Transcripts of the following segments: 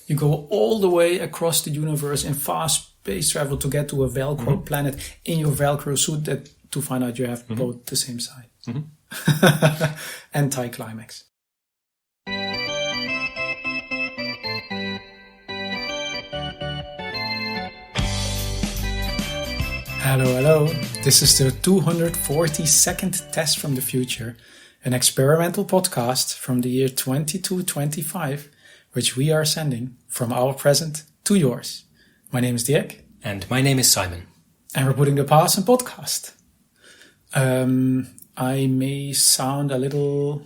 You go all the way across the universe in fast space travel to get to a velcro planet in your velcro suit to find out you have both the same side. Anti-climax. Hello. This is the 242nd Test from the Future, an experimental podcast from the year 2225, which we are sending from our present to yours. My name is Dirk. And my name is Simon. And we're putting the past in podcast. I may sound a little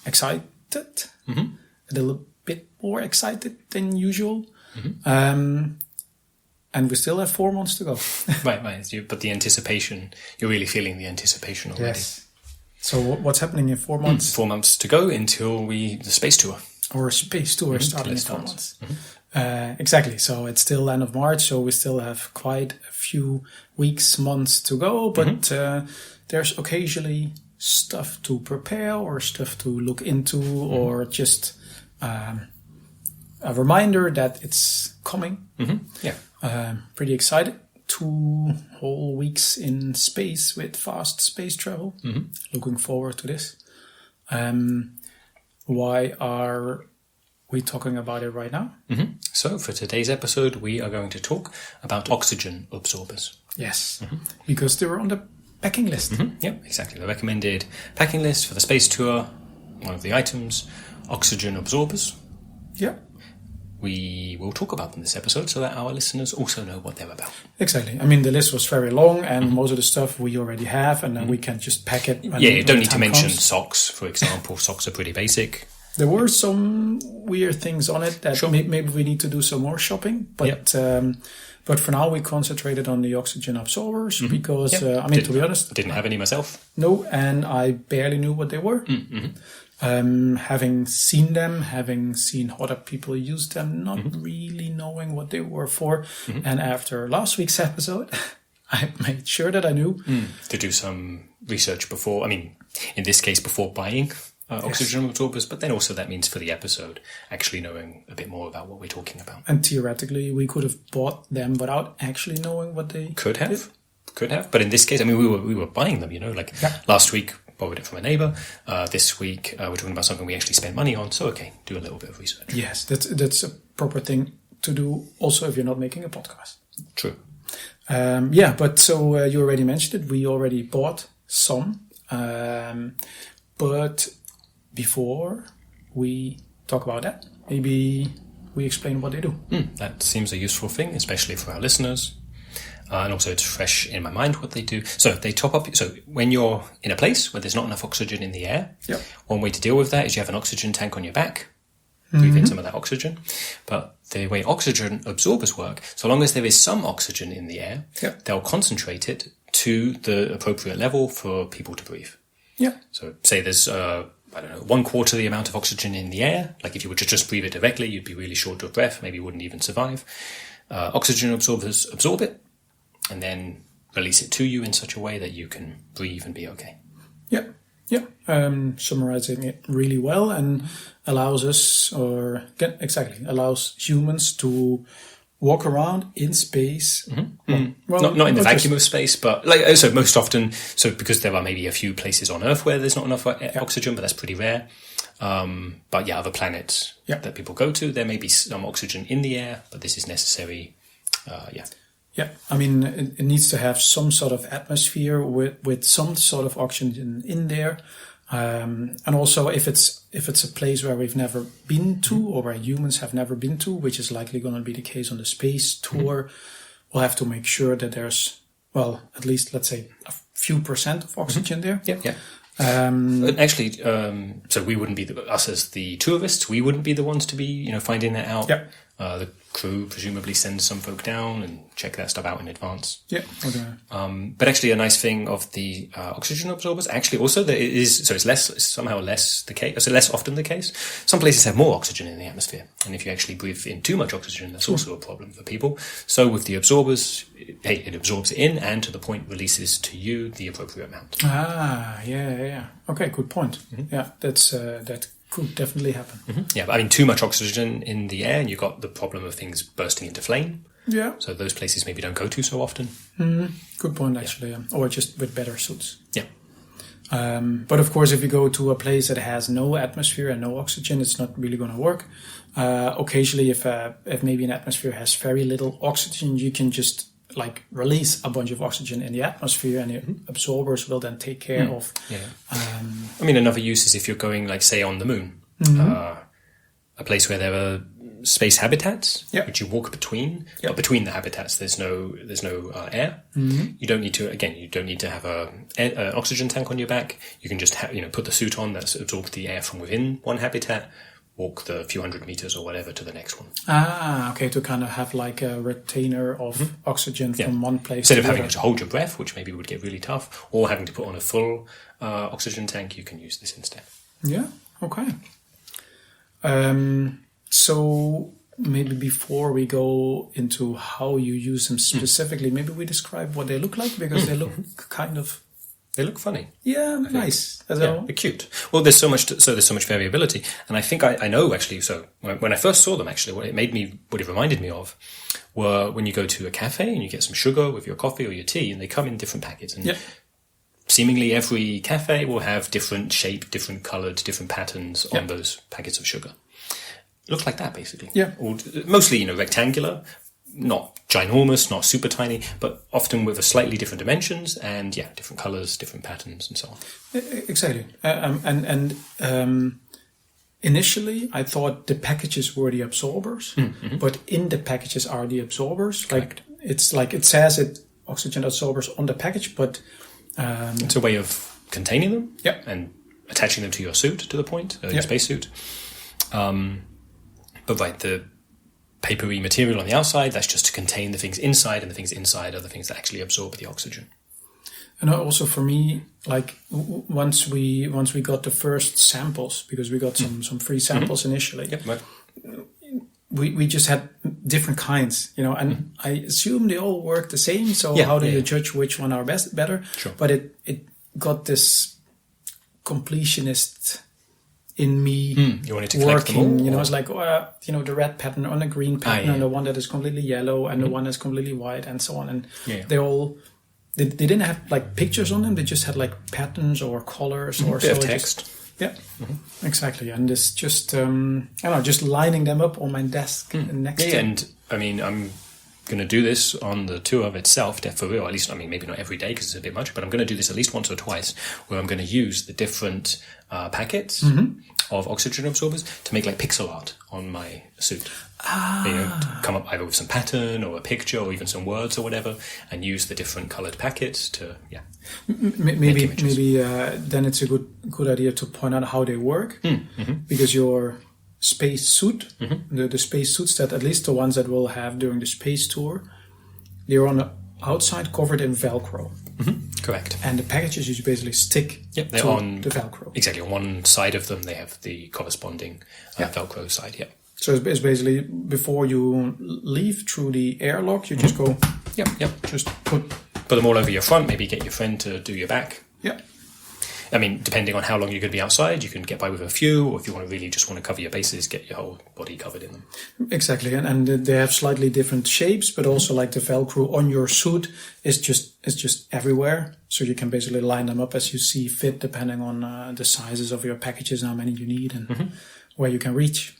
excited, a little bit more excited than usual. And we still have 4 months to go. Right. But the anticipation, you're really feeling the anticipation already. Yes. So what's happening in 4 months? 4 months to go until the space tour. Or space tour starting in 4 months. Exactly. So it's still end of March, so we still have quite a few weeks, months to go. But there's occasionally stuff to prepare or stuff to look into or just a reminder that it's coming. Yeah. Pretty excited. 2 whole weeks in space with fast space travel. Looking forward to this. Why are we talking about it right now? So for today's episode, we are going to talk about oxygen absorbers. Yes, because they were on the packing list. Yep, exactly. The recommended packing list for the space tour, one of the items, oxygen absorbers. Yeah. We will talk about them this episode so that our listeners also know what they're about. Exactly. I mean, the list was very long and most of the stuff we already have and then we can just pack it. You don't need to mention socks, for example. Socks are pretty basic. There were some weird things on it that maybe we need to do some more shopping. But but for now, we concentrated on the oxygen absorbers because, to be honest... Didn't have any myself. No, and I barely knew what they were. Having seen them, having seen other people use them, not really knowing what they were for. And after last week's episode, I made sure that I knew. To do some research before, I mean, in this case, before buying oxygen absorbers, but then also that means for the episode, actually knowing a bit more about what we're talking about. And theoretically, we could have bought them without actually knowing what they could have. But in this case, I mean, we were buying them, last week, borrowed it from a neighbour. This week, we're talking about something we actually spent money on. So, okay, do a little bit of research. Yes, that's a proper thing to do. Also, if you're not making a podcast. True. But so you already mentioned it. We already bought some. But before we talk about that, maybe we explain what they do. That seems a useful thing, especially for our listeners. And also it's fresh in my mind what they do. So they top up. So when you're in a place where there's not enough oxygen in the air, one way to deal with that is you have an oxygen tank on your back. Breathe in some of that oxygen. But the way oxygen absorbers work, so long as there is some oxygen in the air, they'll concentrate it to the appropriate level for people to breathe. Yeah. So say there's, 1/4 the amount of oxygen in the air. Like if you were to just breathe it directly, you'd be really short of breath. Maybe you wouldn't even survive. Oxygen absorbers absorb it and then release it to you in such a way that you can breathe and be okay. Yeah. Summarizing it really well and allows humans to walk around in space. Well, not in the vacuum of space, but so most often, because there are maybe a few places on Earth where there's not enough oxygen, but that's pretty rare. But other planets that people go to, there may be some oxygen in the air, but this is necessary. Yeah, I mean, it needs to have some sort of atmosphere with some sort of oxygen in there. And also if it's a place where we've never been to or where humans have never been to, which is likely going to be the case on the space tour, we'll have to make sure that there's, at least, let's say, a few % of oxygen there. Yeah. Actually, so we wouldn't be us as the tourists. We wouldn't be the ones to be, finding that out. Yeah. The crew presumably sends some folk down and check that stuff out in advance. Yeah. Okay. But actually, a nice thing of the oxygen absorbers, actually, also there is, so it's somehow less the case, so less often the case. Some places have more oxygen in the atmosphere, and if you actually breathe in too much oxygen, that's also a problem for people. So with the absorbers, it absorbs it in, and to the point releases to you the appropriate amount. Yeah. Okay, good point. Yeah, that could definitely happen. Yeah, but I mean, too much oxygen in the air, and you've got the problem of things bursting into flame. Yeah. So those places maybe don't go to so often. Good point, actually. Yeah. Or just with better suits. Yeah. But of course, if you go to a place that has no atmosphere and no oxygen, it's not really going to work. Occasionally, if maybe an atmosphere has very little oxygen, you can just like release a bunch of oxygen in the atmosphere, and the absorbers will then take care of. Yeah. I mean, another use is if you're going, like, say, on the moon, a place where there are space habitats, which you walk between. But between the habitats, there's no air. You don't need to have an oxygen tank on your back. You can just put the suit on that's absorbed the air from within one habitat. Walk the few hundred meters or whatever to the next one. Okay, to kind of have like a retainer of oxygen from one place instead to of the having other. to hold your breath, which maybe would get really tough, or having to put on a full oxygen tank. You can use this instead. Yeah. Okay. So maybe before we go into how you use them specifically, maybe we describe what they look like, because they look kind of. They look funny. Yeah, nice. They're cute. Well, there's so much variability, and I think I know actually. So when I first saw them, actually, what it reminded me of, were when you go to a cafe and you get some sugar with your coffee or your tea, and they come in different packets, and seemingly every cafe will have different shape, different coloured, different patterns on those packets of sugar. It looks like that, basically. Yeah. Mostly, rectangular. Not ginormous, not super tiny, but often with a slightly different dimensions and different colours, different patterns, and so on. Exactly. Initially, I thought the packages were the absorbers, but in the packages are the absorbers. Correct. Like it says oxygen absorbers on the package, but it's a way of containing them and attaching them to your suit, to the point, your spacesuit. But the papery material on the outside, that's just to contain the things inside, and the things inside are the things that actually absorb the oxygen. And also for me, like once we got the first samples, because we got some free samples initially, we just had different kinds, and I assume they all work the same. So how do you judge which one are better? Sure. But it got this completionist in me you wanted to collect working, them all, it's like, the red pattern on a green pattern, and the one that is completely yellow, and the one that's completely white, and so on. And they all, they didn't have like pictures on them, they just had like patterns or colors or bit of text. Exactly. And it's just, just lining them up on my desk next to and I mean, I'm going to do this on the tour of itself, for real, at least, I mean, maybe not every day because it's a bit much, but I'm going to do this at least once or twice, where I'm going to use the different packets of oxygen absorbers to make like pixel art on my suit. To come up either with some pattern or a picture or even some words or whatever, and use the different coloured packets to, maybe then it's a good idea to point out how they work, because your space suit, the space suits, that at least the ones that we'll have during the space tour, they're on the outside covered in velcro. Correct. And the packages you basically stick they're on the velcro. Exactly, on one side of them they have the corresponding velcro side. So it's basically, before you leave through the airlock, you just go just put them all over your front, maybe get your friend to do your back. I mean, depending on how long you're going to be outside, you can get by with a few, or if you want to cover your bases, get your whole body covered in them. Exactly, and they have slightly different shapes, but also like the Velcro on your suit is just everywhere, so you can basically line them up as you see fit, depending on the sizes of your packages, how many you need, and where you can reach.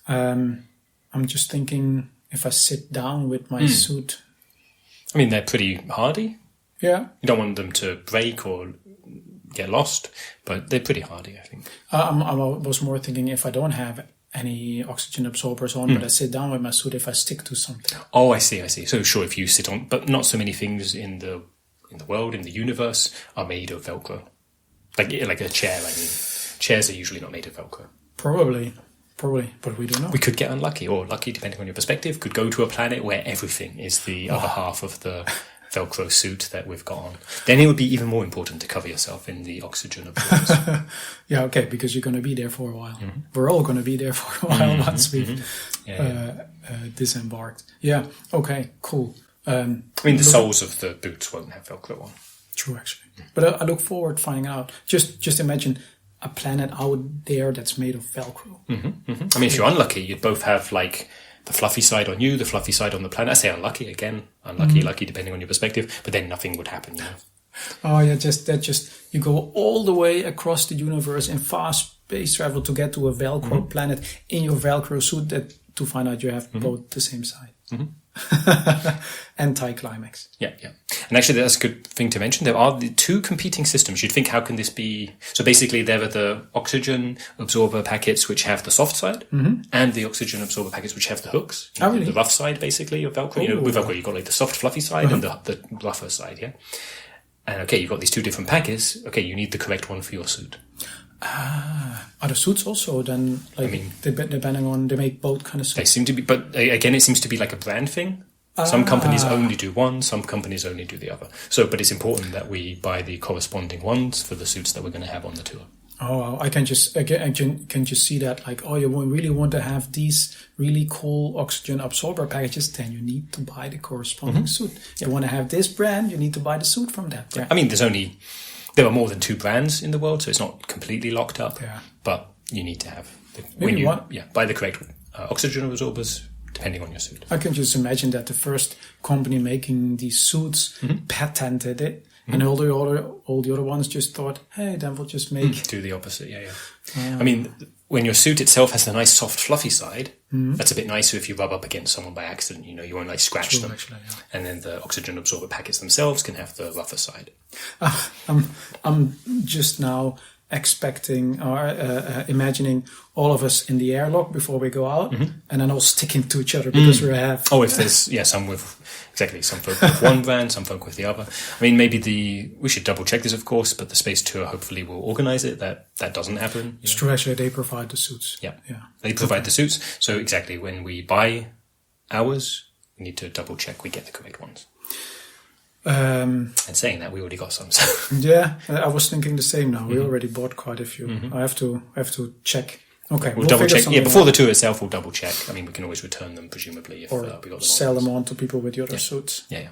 I'm just thinking, if I sit down with my suit, I mean, they're pretty hardy. Yeah, you don't want them to break or get lost, but they're pretty hardy, I think. I was more thinking, if I don't have any oxygen absorbers on, but I sit down with my suit, if I stick to something. Oh, I see. So sure, if you sit on, but not so many things in the world, in the universe, are made of Velcro. Like a chair, I mean. Chairs are usually not made of Velcro. Probably, but we don't know. We could get unlucky, or lucky, depending on your perspective, could go to a planet where everything is the other half of the Velcro suit that we've got on. Then it would be even more important to cover yourself in the oxygen absorbers. Yeah, okay, because you're going to be there for a while. We're all going to be there for a while once we've disembarked. Yeah, okay, cool. I mean, the soles of the boots won't have Velcro on. True, actually. But I look forward to finding out. Just imagine a planet out there that's made of velcro. I mean, if you're unlucky, you'd both have like the fluffy side on you, the fluffy side on the planet. I say unlucky again, lucky, depending on your perspective. But then nothing would happen, you know. Oh yeah, just you go all the way across the universe in fast space travel to get to a velcro planet in your velcro suit to find out you have both the same side. Anti-climax. Yeah. And actually, that's a good thing to mention. There are the two competing systems. You'd think, how can this be? So basically, there are the oxygen absorber packets, which have the soft side, and the oxygen absorber packets, which have the hooks. Oh, really? The rough side, basically, of Velcro. You know, with Velcro, you've got like the soft, fluffy side and the rougher side, yeah? And okay, you've got these two different packets. Okay, you need the correct one for your suit. Are the suits also then, like, depending on, they make both kind of suits? They seem to be, but again, it seems to be like a brand thing. Some companies only do one, some companies only do the other. So, but it's important that we buy the corresponding ones for the suits that we're going to have on the tour. Oh, I can just see that, like, oh, you really want to have these really cool oxygen absorber packages, then you need to buy the corresponding suit. You want to have this brand, you need to buy the suit from that brand. I mean, there are more than 2 brands in the world, so it's not completely locked up. Yeah. But you need to have buy the correct oxygen absorbers depending on your suit. I can just imagine that the first company making these suits patented it. And all the other ones just thought, hey, then we'll just do the opposite. Yeah. I mean, when your suit itself has the nice, soft, fluffy side, that's a bit nicer if you rub up against someone by accident. You know, you won't like scratch them. Actually, yeah. And then the oxygen absorber packets themselves can have the rougher side. I'm just now expecting or imagining all of us in the airlock before we go out, and then all sticking to each other because we have. Oh, if there's some folk with one brand, some folk with the other. I mean, maybe we should double check this, of course, but the space tour hopefully will organize it that doesn't happen. It's true, actually, they provide the suits. Yeah. They provide the suits. So exactly when we buy ours, we need to double check we get the correct ones. And saying that, we already got some. So. Yeah, I was thinking the same now. We already bought quite a few. I have to check. Okay, we'll double check. Yeah, before the tour itself, we'll double check. I mean, we can always return them, presumably, if we got them. Sell them on to people with the other suits. Yeah.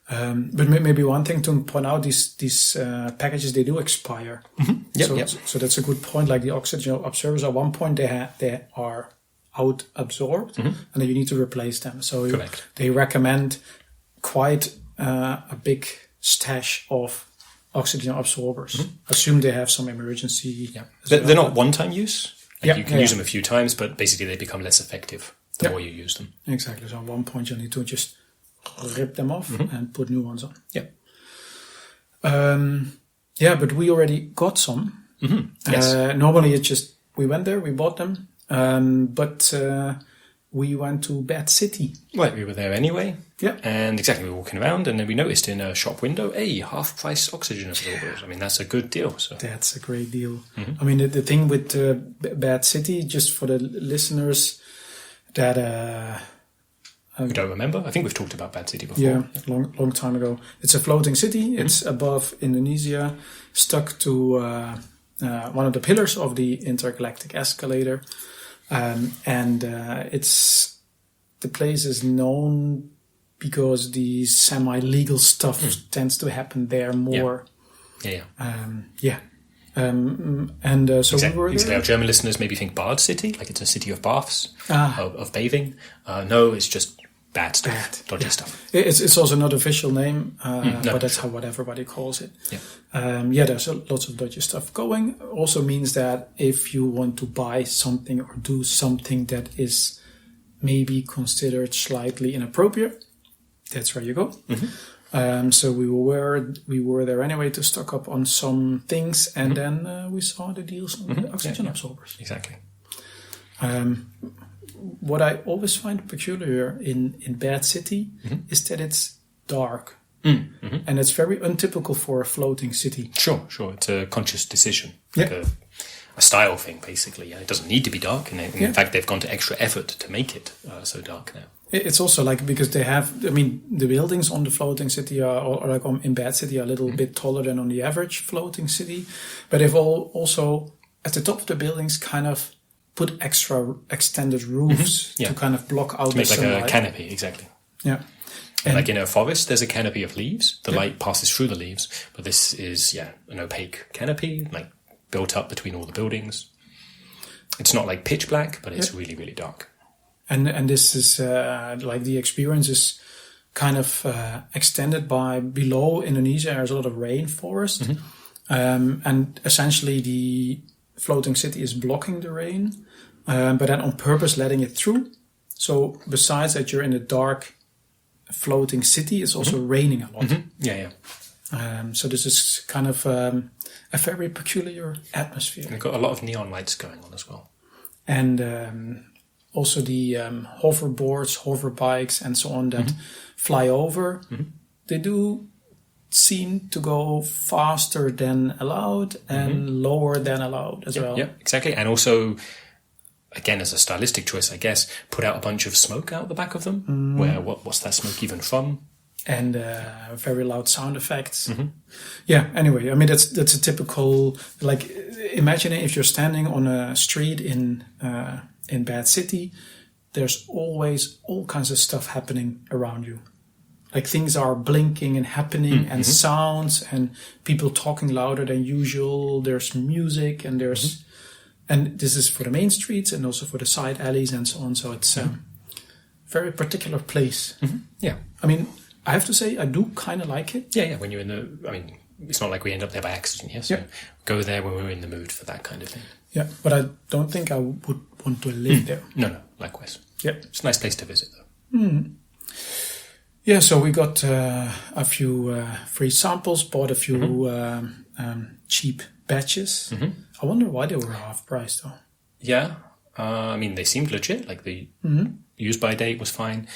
But maybe one thing to point out: these packages, they do expire. So that's a good point. Like the oxygen absorbers, at one point they are out absorbed, and then you need to replace them. So they recommend quite a big stash of oxygen absorbers. Assume they have some emergency. Yeah, they're not one-time use. You can use them a few times, but basically they become less effective the more you use them. Exactly. So at one point you need to just rip them off and put new ones on. Yeah. But we already got some. Yes. Normally it's just we went there, we bought them, but we went to Bad City. Right, we were there anyway. Yeah. And exactly, we were walking around and then we noticed in a shop window, half-price oxygen absorbers. I mean, that's a good deal. So that's a great deal. I mean, the thing with Bad City, just for the listeners that... we don't remember. I think we've talked about Bad City before. Yeah, long time ago. It's a floating city. It's above Indonesia, stuck to one of the pillars of the intergalactic escalator. The place is known because the semi-legal stuff tends to happen there more. Yeah. So we were there. Our German listeners maybe think Bad City, like it's a city of baths, of bathing. No, it's just bad stuff, dodgy stuff. It's also not official name, but that's what everybody calls it. There's lots of dodgy stuff going. Also means that if you want to buy something or do something that is maybe considered slightly inappropriate, that's where you go. So we were there anyway to stock up on some things, and then we saw the deals on the oxygen absorbers. Exactly. What I always find peculiar in Bad City is that it's dark. And it's very untypical for a floating city. Sure. It's a conscious decision. Like a style thing, basically. It doesn't need to be dark. And in fact, they've gone to extra effort to make it so dark now. It's also like, because they have, I mean, the buildings on the floating city or like in Bad City are a little bit taller than on the average floating city. But they've also, at the top of the buildings, kind of put extra extended roofs to kind of block out to make the sunlight. like a canopy, exactly. Yeah. And like in a forest, there's a canopy of leaves. The light passes through the leaves, but this is an opaque canopy, like built up between all the buildings. It's not like pitch black, but it's really, really dark. And this is like the experience is kind of extended by below Indonesia. There's a lot of rainforest, and essentially the floating city is blocking the rain, but then on purpose letting it through. So besides that, you're in a dark floating city, it's also raining a lot. So this is kind of a very peculiar atmosphere. We've got a lot of neon lights going on as well. And also the hoverboards, hover bikes, and so on that fly over, they do seem to go faster than allowed and lower than allowed as well. Yeah, exactly. And also, again, as a stylistic choice, I guess, put out a bunch of smoke out the back of them. Where what's that smoke even from? And very loud sound effects. Yeah. Anyway, I mean that's a typical, like, imagine if you're standing on a street in Bad City. There's always all kinds of stuff happening around you. Like things are blinking and happening, and sounds, and people talking louder than usual. There's music, and there's, and this is for the main streets and also for the side alleys and so on. So it's a very particular place. Yeah, I mean, I have to say, I do kind of like it. Yeah. When you're in the, I mean, it's not like we end up there by accident. Yes, so go there when we're in the mood for that kind of thing. Yeah, but I don't think I would want to live there. No, likewise. Yeah, it's a nice place to visit, though. Yeah, so we got a few free samples, bought a few cheap batches. I wonder why they were half price, though. Yeah, I mean, they seemed legit. Like the use-by date was fine.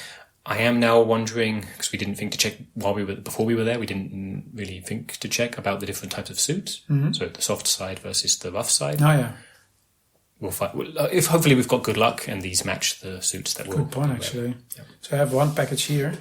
I am now wondering, because we didn't think to check before we were there, we didn't really think to check about the different types of suits. So the soft side versus the rough side. Oh, yeah. We'll find, if hopefully we've got good luck and these match the suits that we're good point, actually. Yeah. So I have one package here.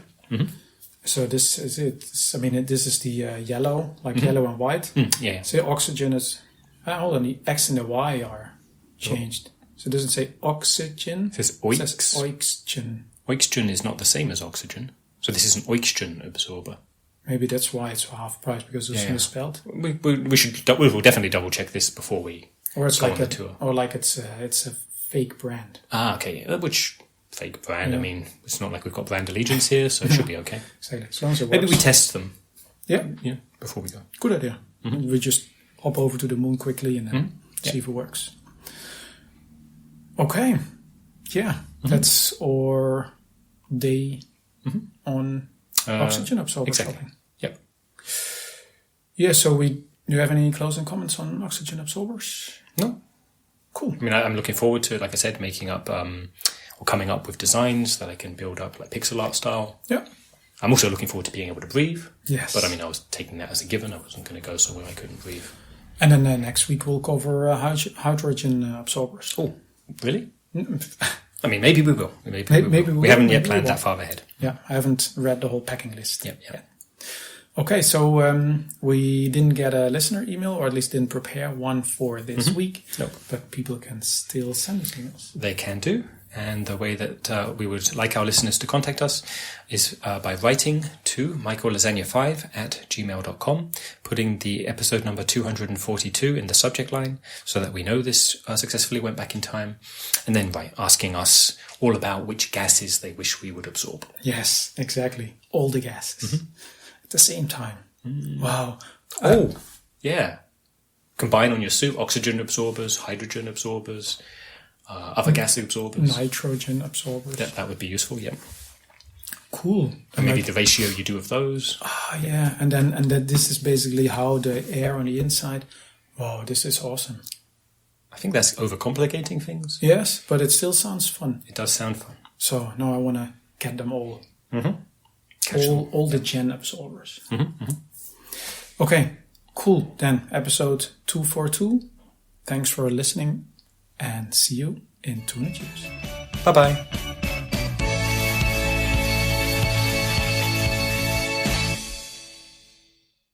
So this is it. I mean, this is the yellow, like yellow and white. Yeah. So Oyxgen is, hold on, the X and the Y are changed. So it doesn't say oxygen. It says Oyxgen. Oyxgen is not the same as oxygen. So this is an Oyxgen absorber. Maybe that's why it's half price, because it's misspelled. We will definitely double check this before we go on the tour. Or like it's a fake brand. Okay. Which fake brand? I mean, it's not like we've got brand allegiance here, so it should be okay. Exactly. As long as it works. Maybe we test them. Yeah, before we go. Good idea. We just hop over to the moon quickly and then see if it works. Okay. Yeah, that's our day on oxygen absorber shopping. Yep. Yeah, so do you have any closing comments on oxygen absorbers? No. Cool. I mean, I'm looking forward to, like I said, making up or coming up with designs that I can build up like pixel art style. Yeah. I'm also looking forward to being able to breathe. Yes. But I mean, I was taking that as a given. I wasn't going to go somewhere I couldn't breathe. And then next week we'll cover hydrogen absorbers. Oh, really? I mean, maybe we will. Maybe we will. We haven't yet planned that far ahead. Yeah, I haven't read the whole packing list yet. Okay, so we didn't get a listener email, or at least didn't prepare one for this week. Nope. But people can still send us emails. They can do. And the way that we would like our listeners to contact us is by writing to michaellasagna5@gmail.com, putting the episode number 242 in the subject line so that we know this successfully went back in time, and then by asking us all about which gases they wish we would absorb. Yes, exactly. All the gases at the same time. Wow. Yeah. Combine on your suit oxygen absorbers, hydrogen absorbers, other gas absorbers. Nitrogen absorbers. That would be useful, yeah. Cool. And maybe the ratio you do of those. Yeah, and then this is basically how the air on the inside. Wow, this is awesome. I think that's overcomplicating things. Yes, but it still sounds fun. It does sound fun. So now I want to get them all. All the gen absorbers. Okay, cool. Then episode 242. Thanks for listening. And see you in 200 years. Bye-bye.